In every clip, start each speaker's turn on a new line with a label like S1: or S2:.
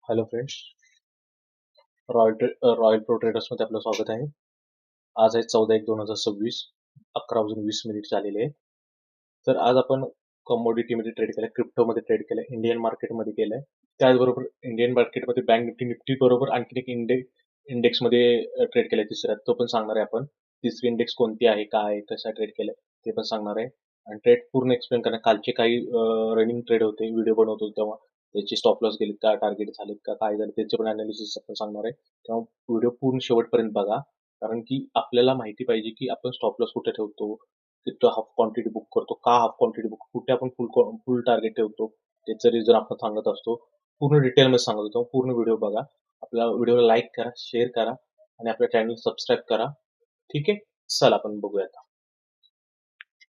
S1: Hello friends, royal pro ट्रेडर्समध्ये आपलं स्वागत आहे. आज आहे 14/1/2026, 11:20 झालेले आहे. तर आज आपण कमोडिटीमध्ये ट्रेड केलं, क्रिप्टोमध्ये ट्रेड केलं, इंडियन मार्केटमध्ये केलंय. त्याचबरोबर इंडियन मार्केटमध्ये बँक निफ्टी बरोबर आणखी एक इंडेक्समध्ये ट्रेड केलाय तिसऱ्यात, तो पण सांगणार आहे आपण. तिसरी इंडेक्स कोणती आहे, काय आहे, कसा ट्रेड केलाय ते पण सांगणार आहे. आणि ट्रेड पूर्ण एक्सप्लेन करणार. कालचे काही रनिंग ट्रेड होते, व्हिडिओ बनवतो तेव्हा त्याचे स्टॉप लॉस गेलेत का, टार्गेट झालेत का, काय झालं त्याचे पण अनालिसिस आपण सांगणार आहे. तेव्हा व्हिडिओ पूर्ण शेवटपर्यंत बघा, कारण की आपल्याला माहिती पाहिजे की आपण स्टॉप लॉस कुठे ठेवतो, तिथं हाफ क्वांटिटी बुक करतो, का हाफ क्वांटिटी बुक, कुठे आपण फुल टार्गेट ठेवतो, त्याचं रिझन आपण सांगत असतो. पूर्ण डिटेलमध्ये सांगत होतो. पूर्ण व्हिडिओ बघा. आपल्या व्हिडिओला लाईक करा, शेअर करा आणि आपल्या चॅनल सबस्क्राईब करा. ठीक आहे, चला आपण बघूयात.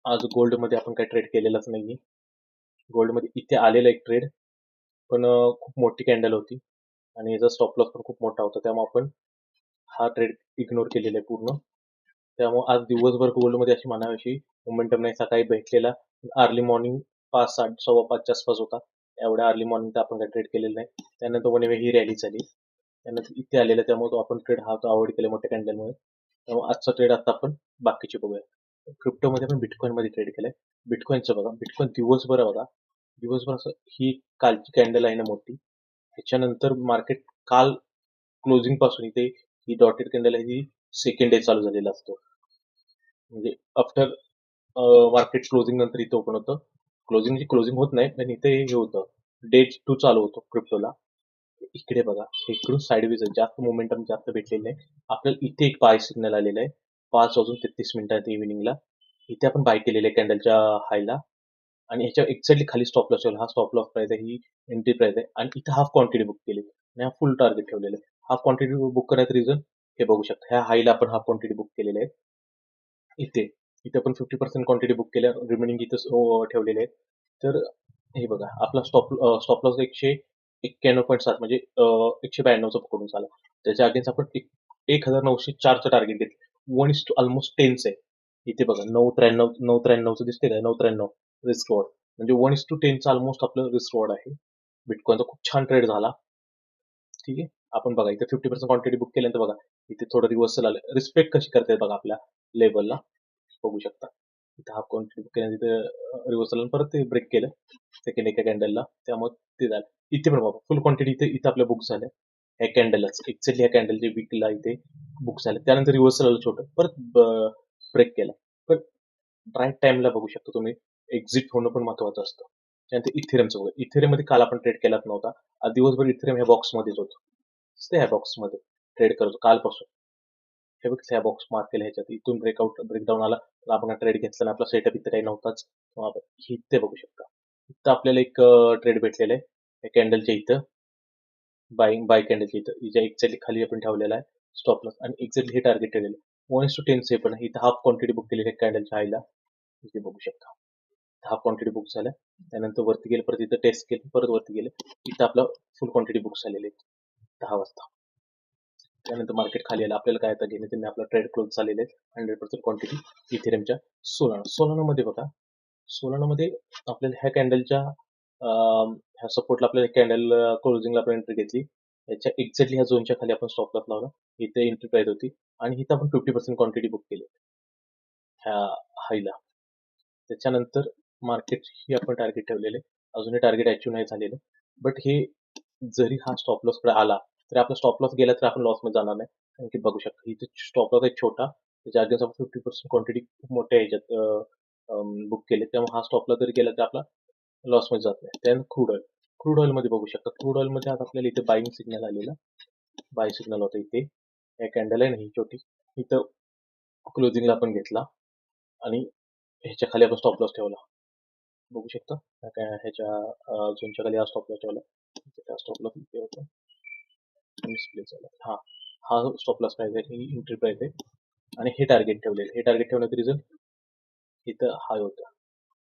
S1: आज गोल्डमध्ये आपण काही ट्रेड केलेलाच नाहीये. गोल्डमध्ये इथे आलेला एक ट्रेड, पण खूप मोठी कॅन्डल होती आणि याचा स्टॉप लॉस पण खूप मोठा होता, त्यामुळे आपण हा ट्रेड इग्नोर केलेला आहे पूर्ण. त्यामुळे आज दिवसभर गोल्डमध्ये अशी म्हणावी मोमेंटम नाही. सकाळी भेटलेला अर्ली मॉर्निंग 5, 4:15च्या आसपास होता. एवढ्या अर्ली मॉर्निंग तर आपण काही ट्रेड केलेलं नाही. त्यानंतर वन वे ही रॅली झाली, त्यानंतर इथे आलेला, त्यामुळे तो आपण ट्रेड हा तो अवॉइड केला मोठ्या कॅन्डलमुळे. त्यामुळे आजचा ट्रेड आता आपण बाकीचे बघूया. क्रिप्टोमध्ये आपण बिटकॉइनमध्ये ट्रेड केलाय. बिटकॉइनचं बघा, बिटकॉइन दिवसभर बघा, दिवसभर असं ही कालची कॅन्डल आहे ना मोठी, त्याच्यानंतर मार्केट काल क्लोजिंग पासून इथे ही डॉटेड कॅन्डल आहे, ही सेकंड डे चालू झालेला असतो. म्हणजे आफ्टर मार्केट क्लोजिंग नंतर इथं ओपन होतं. क्लोजिंग होत नाही, पण इथे हे होतं, डे 2 चालू होतो क्रिप्टोला. इकडे बघा, इकडून साईडवेज जास्त मोमेंटम जास्त भेटलेलं नाही. आपल्याला इथे एक बाय सिग्नल आलेला आहे 5:33 इव्हिनिंगला. इथे आपण बाय केलेलं आहे कॅन्डलच्या हायला, आणि ह्याच्या एक्झॅक्टली खाली स्टॉप लॉस ठेवला. हा स्टॉप लॉस प्राइस आहे, ही एंट्री प्राइस आहे, आणि इथं हाफ क्वांटिटी बुक केली आणि हा फुल टार्गेट ठेवलेलं आहे. हाफ क्वांटिटी बुक करण्याचं रिझन हे बघू शकता. ह्या हायला आपण हाफ क्वांटिटी बुक केलेले आहे. इथे इथे आपण 50% क्वांटिटी बुक केल्या, रिमेनिंग इथं ठेवलेले आहेत. तर हे बघा, आपला स्टॉप लॉस 191.7 म्हणजे 192चा पकडून चाला. त्याच्या अगेन्स्ट आपण 1904चं टार्गेट घेतलं. 1 ऑलमोस्ट 10च आहे. इथे बघा 993चं दिसते का, 993 रिस्क वॉर्ड, म्हणजे 1:10चं ऑलमोस्ट आपलं रिस्क वॉर्ड आहे. बिटकॉइनचा खूप छान ट्रेड झाला. ठीक आहे, आपण बघा इथे 50% क्वांटिटी बुक केल्यानंतर बघा इथे थोडं रिव्हर्सल आलं. रिस्पेक्ट कशी करते बघा आपल्या लेवलला, बघू शकता. इथे हाफ क्वांटिटी बुक केल्यानंतर तिथे रिव्हर्सल परत ते ब्रेक केलं सेकंड एका कॅन्डलला, त्यामुळे ते झालं. इथे पण बघा फुल क्वांटिटी इथे आपल्या बुक झाल्या. ह्या कॅन्डललाच एक्झॅक्टली ह्या कॅन्डलच्या वीकला इथे बुक झाले. त्यानंतर रिव्हर्सल आलं छोटं, परत ब्रेक केला. पण राईट टाइमला बघू शकता तुम्ही, एक्झिट होणं पण महत्वाचं असतं. त्यानंतर इथेरियमचं बघा, इथेरियममध्ये काल आपण ट्रेड केलाच नव्हता. आज दिवसभर इथेरियम ह्या बॉक्समध्येच होतं. ह्या बॉक्समध्ये ट्रेड करतो कालपासून. हे बघ, ह्या बॉक्स मार्क केल्या, ह्याच्यात इथून ब्रेकडाऊन आला तर आपण ट्रेड घेतला ना, आपला सेटअप इथं काही नव्हताच. इथे बघू शकता, इथं आपल्याला एक ट्रेड भेटलेला आहे या कॅन्डलच्या इथं, बाय कॅन्डलच्या इथं, हिच्या एक्झॅक्टली खाली आपण ठेवलेला आहे स्टॉप लॉस, आणि एक्झॅक्टली हे टार्गेट ठेवलेलं आहे 1:10 चे. पण इथं हाफ क्वांटिटी बुक केलेली आहे कॅन्डलच्या हायला, इथे बघू शकता. हाफ क्वांटिटी बुक झाल्या, त्यानंतर वरती गेलं, परत इथं टेस्ट केलं, परत वरती गेलं, इथं आपलं फुल क्वांटिटी बुक झालेली आहे 10 वाजता. त्यानंतर मार्केट खाली आलं. आपल्याला काय आता घेणे, त्यांनी आपला ट्रेड क्लोज झालेले आहे. 100% क्वांटिटी इथेरियमच्या सोलानामध्ये बघा. सोलानामध्ये आपल्याला ह्या कॅन्डलच्या ह्या सपोर्टला आपल्याला कॅन्डल क्लोजिंगला आपण एंट्री घेतली. याच्या एक्झॅक्टली ह्या झोनच्या खाली आपण स्टॉप लॉस लावला. इथे एंट्री प्राइस होती, आणि इथं आपण 50% क्वांटिटी बुक केली ह्या हायला. त्याच्यानंतर मार्केट ही आपण टार्गेट ठेवलेले, अजूनही टार्गेट अचीव्ह नाही झालेलं. बट हे जरी हा स्टॉप लॉस कडे आला तरी आपला स्टॉप लॉस गेला तर आपण लॉस मध्ये जाणार नाही. कारण की बघू शकता इथे स्टॉप लॉस आहे छोटा, त्याच्या अगेन्स्ट आपण 50% क्वांटिटी खूप मोठ्या ह्याच्यात बुक केले, त्यामुळे हा स्टॉप लॉस जरी गेला तर आपला लॉस मध्ये जात नाही. त्यानंतर क्रूड ऑइल मध्ये बघू शकता. क्रूड ऑइल मध्ये आज आपल्याला इथे बाईंग सिग्नल आलेला, बाय सिग्नल होता इथे. या कॅन्डल आहे ना ही छोटी, इथं क्लोजिंगला आपण घेतला, आणि ह्याच्या खाली आपण स्टॉप लॉस ठेवला. बघू शकता ह्याच्या झोनच्या खाली हा स्टॉप लॉस ठेवला. स्टॉप लॉस इथे होता, डिस्प्ले झाला. हा स्टॉप लॉस प्राइस आहे, ही एंट्री प्राइस आहे, आणि हे टार्गेट ठेवलेलं. हे टार्गेट ठेवण्याचं रिझन इथं हाय होता,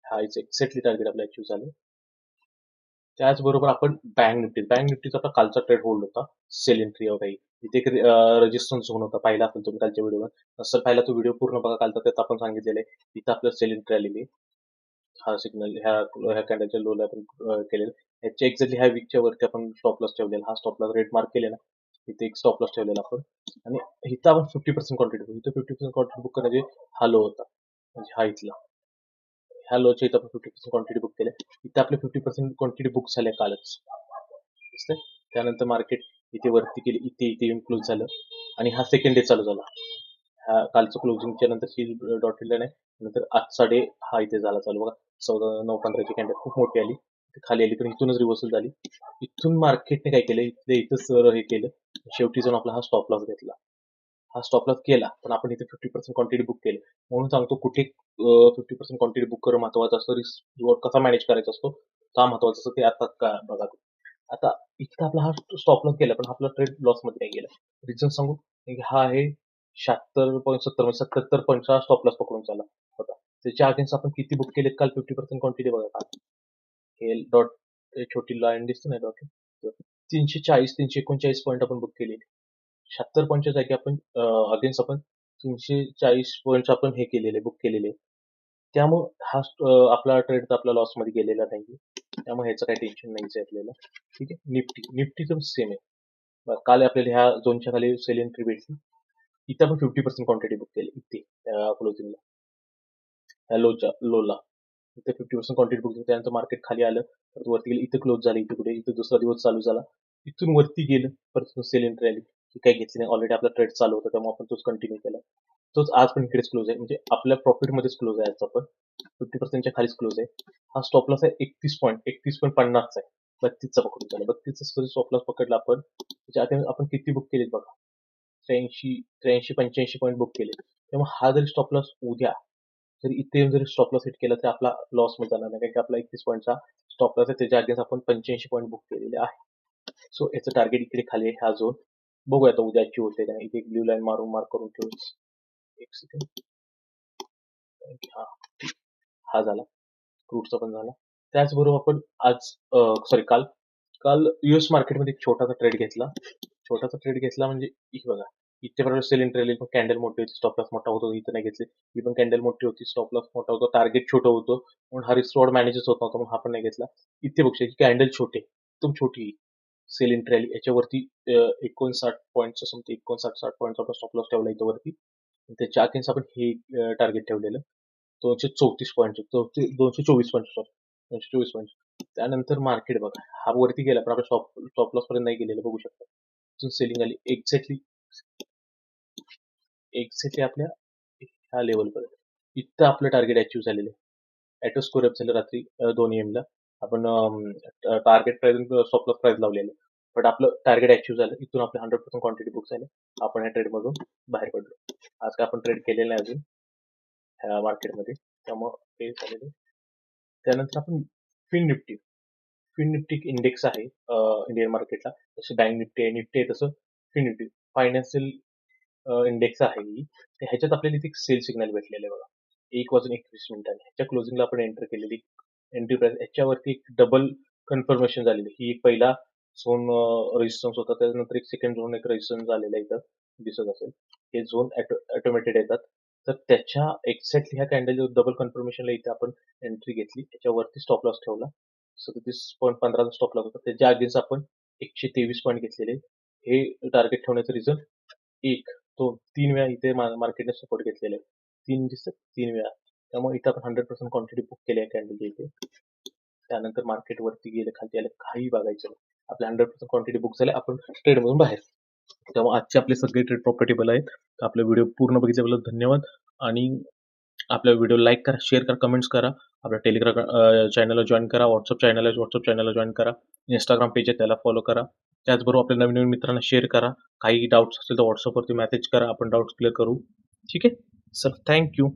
S1: हायचं एक्झॅक्टली टार्गेट आपलं अचीव्ह झालं. त्याचबरोबर आपण बँक निफ्टीचा आपला कालचा ट्रेड होल्ड होता, सेल एंट्री काही इथे एक रजिस्टन्स झोन होता, पाहिला असेल तुम्ही कालच्या व्हिडिओवर. नसेल पाहिला तो व्हिडिओ पूर्ण बघा कालचा, त्यात आपण सांगितलेलं आहे. इथं आपलं सेल एंट्री आलेली आहे. हा सिग्नल ह्या कॅन्डलच्या लोला आपण केलेला. ह्याच्या एक्झॅक्टली ह्या वीकच्या वरती आपण स्टॉप लॉस ठेवलेला. हा स्टॉप लॉस रेट मार्क केलेला. इथे एक स्टॉप लॉस ठेवलेला आपण आणि इथं आपण 50% क्वांटिटी बुक. इथं 50% क्वांटिटी बुक करण्याचे हा लो होता. म्हणजे हा इथला. ह्या लोच्या इथं आपण 50% क्वांटिटी बुक केल्या. इथं आपले 50% क्वांटिटी बुक झाल्या कालच. दिसतंय? त्यानंतर मार्केट इथे वरती गेले, इथे येऊन क्लोज झालं आणि हा सेकंड डे चालू झाला. हा कालचं क्लोजिंगच्या नंतर ही डॉटेड लाईन आहे. नंतर आजचा डे हा इथे झाला चालू बघा. 9:15ची कॅन्डल खूप मोठी आली. खाली आली पण इथूनच रिव्हर्सल झाली. इथून मार्केटने काय केलं, इथंच हे केलं. शेवटी जाऊन आपला हा स्टॉप लॉस घेतला. हा स्टॉप लॉस केला पण आपण इथे 50% क्वांटिटी बुक केली. म्हणून सांगतो कुठे 50% क्वांटिटी बुक करणं महत्वाचं असतं. रिस्क रिवॉर्ड कसा मॅनेज करायचा असतो का महत्वाचं असतं ते आता का बघा. आता इथं आपला हा स्टॉप लॉस केला पण आपला ट्रेड लॉस मध्ये नाही गेला. रिझन सांगू, हा आहे 76.70 म्हणजे 77 पॉईंटचा स्टॉप लॉस पकडून चाला होता. त्याच्या अगेन्स्ट आपण किती बुक केले काल 50% क्वांटिटी बघा काल. हे डॉट छोटी लाईन दिसते ना डॉट, 340 339 पॉईंट आपण बुक केलेले. 76 पॉईंटच्या जागी आपण अगेन्स्ट आपण 340 पॉईंट आपण हे केलेले बुक केलेले. त्यामुळे हा आपला ट्रेड तर आपला लॉस मध्ये गेलेला नाही. त्यामुळे ह्याचं काही टेन्शन नाहीच आहे आपल्याला. ठीक आहे. निफ्टीचं सेम आहे. काल आपल्याला ह्या झोनच्या खाली सेल एंट्री भेटली. इथं आपण 50% क्वांटिटी बुक केली इथे क्लोजिंगला, ह्या लोला इथे 50% क्वांटिटी बुक. त्यानंतर मार्केट खाली आलं, परत वरती गेलं, इथं क्लोज झालं, इथे कुठे इथं दुसरा दिवस चालू झाला, इथून वरती गेलं, परत सेल एंट्री आली. काही घेतली नाही, ऑलरेडी आपला ट्रेड चालू होता त्यामुळे आपण तोच कंटिन्यू केला. तोच आज पण इकडेच क्लोज आहे, म्हणजे आपल्या प्रॉफिटमध्येच क्लोज आहे आजचा पण. 50%च्या खालीच क्लोज आहे. हा स्टॉप लॉस आहे 31.50 आहे. 32चा पकडून झाला. 32चा स्टॉप लॉस पकडला आपण. त्याच्या आधी आपण किती बुक केलेत बघा, 83-85 पॉईंट बुक केले. त्यामुळे हा जरी स्टॉप लॉस उद्या जर इथे येऊन जरी स्टॉप लॉस हिट केला तर आपला लॉस मध्ये जाणार नाही, कारण की आपला 31 पॉईंटचा स्टॉप लॉस आहे. त्याच्या अगेन्स्ट आपण 85 पॉईंट बुक केलेले आहे. सो याचं टार्गेट इकडे खाली आहे. हा झोन बघूया आता उद्या अचीव होते का नाही. इथे एक ब्ल्यू लाईन मार्क करून ठेवू. एक सेकंड. हा हा झाला, क्रूडचा पण झाला. त्याचबरोबर आपण आज काल काल युएस मार्केटमध्ये एक छोटासा ट्रेड घेतला. म्हणजे इथे बघा, इथे बरोबर सेल एंट्री पण कॅन्डल मोठी होती, स्टॉप लॉस मोठा होतो. इथं नाही घेतली, ही पण कॅन्डल मोठी होती, स्टॉप लॉस मोठा होतो, टार्गेट छोटं होतं म्हणून हा रिस्क रॉड मॅनेजच होत नव्हता म्हणून हा पण नाही घेतला. इथे बघू शकता कॅन्डल छोटे, एकदम छोटी सेल एंट्री आली. याच्यावरती 59 पॉईंटचा समथिंग 59-60 पॉईंटचा आपण स्टॉप लॉस ठेवला इथं वरती. त्याच्या अगेन्स्ट आपण हे टार्गेट ठेवलेलं 234 पॉईंट, 224 पॉईंट, सॉरी 224 पॉईंट. त्यानंतर मार्केट बघा, हा वरती गेला पण आपण स्टॉप लॉस पर्यंत नाही गेलेलं बघू शकता. सेलिंग आली एक्झॅक्टली आपल्या ह्या लेवल पर्यंत. इथं आपलं टार्गेट अचीव्ह झालेलं आहे. ॲटो स्कोर अप झालं रात्री 2 AM ला. आपण target price stop loss price लावलेलं, बट आपलं टार्गेट अचीव्ह झालं. इथून आपले 100% क्वांटिटी बुक झाले. आपण ह्या ट्रेडमधून बाहेर पडलो. आज काय आपण ट्रेड केलेलं नाही अजून ह्या मार्केटमध्ये, त्यामुळं ते झालेलं. त्यानंतर आपण फिन निफ्टी इंडेक्स आहे इंडियन मार्केटला. जसं बँक निफ्टी आहे तसं फिन निफ्टी फायनान्शियल इंडेक्स आहे ही. ह्याच्यात आपल्याला इथे सिग्नल भेटलेलं आहे बघा, 1:21 ह्याच्या क्लोजिंगला आपण एंटर केलेली एंट्री प्राइस. ह्याच्यावरती एक डबल कन्फर्मेशन झालेली. ही एक पहिला झोन रेजिस्टन्स होता, त्यानंतर एक सेकंड झोन एक रेजिस्टन्स झालेला इथं दिसत असेल. हे झोन ऑटोमॅटेड येतात. तर त्याच्या एक्झॅक्टली ह्या कॅन्डल डबल कन्फर्मेशनला इथे आपण एंट्री घेतली. त्याच्यावरती स्टॉप लॉस ठेवला. 37.15चा स्टॉप लॉस होता. त्याच्या अगेन्स्ट आपण 123 पॉईंट घेतलेले. हे टार्गेट ठेवण्याचं रिझन, एक दोन 3 वेळा इथे मार्केटने सपोर्ट घेतलेले आहे. 3 दिसत 3 वेळा. त्यामुळे इथं आपण 100% क्वांटिटी बुक केली आहे कॅन्डलच्या इथे. त्यानंतर मार्केट वरती गेलं, खाली आलं, काही बघायचं नाही. आपल्या 100% क्वांटिटी बुक झाल्या, आपण ट्रेडमधून बाहेर. त्यामुळे आजचे आपले सगळे ट्रेड प्रॉफिटेबल आहेत. आपला व्हिडिओ पूर्ण बघितल्याबद्दल धन्यवाद. आणि आपल्या व्हिडिओ लाईक करा, शेअर करा, कमेंट्स करा. आपल्या टेलिग्राम चॅनलला जॉईन करा, व्हॉट्सअप चॅनलला जॉईन करा, इंस्टाग्राम पेज आहे त्याला फॉलो करा. त्याचबरोबर आपल्या नवीन मित्रांना शेअर करा. काही डाऊट्स असतील तर व्हॉट्सअपवरती मेसेज करा, आपण डाऊट्स क्लिअर करू. ठीक आहे सर, थँक्यू.